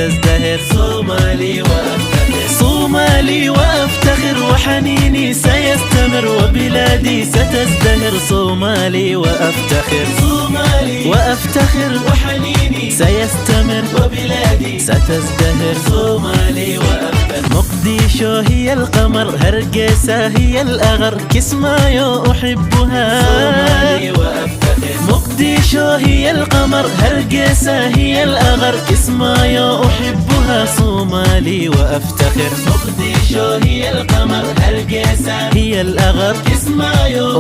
ستزدهر. صومالي وأفتخر، صومالي وأفتخر، وحنيني سيستمر، وبلادي ستزدهر. صومالي وأفتخر، صومالي وأفتخر، وحنيني سيستمر، وبلادي ستزدهر. صومالي وأفتخر. مقديشو هي القمر، هرقيسة هي الأغر، كسمايو أحبها. صومالي وأفتخر. مقديشو هي القمر، هرقيسة هي الأغر، كسمايو أحبها. صومالي وأفتخر. مقديشو هي القمر، هرقيسة هي الأغر، كسمايو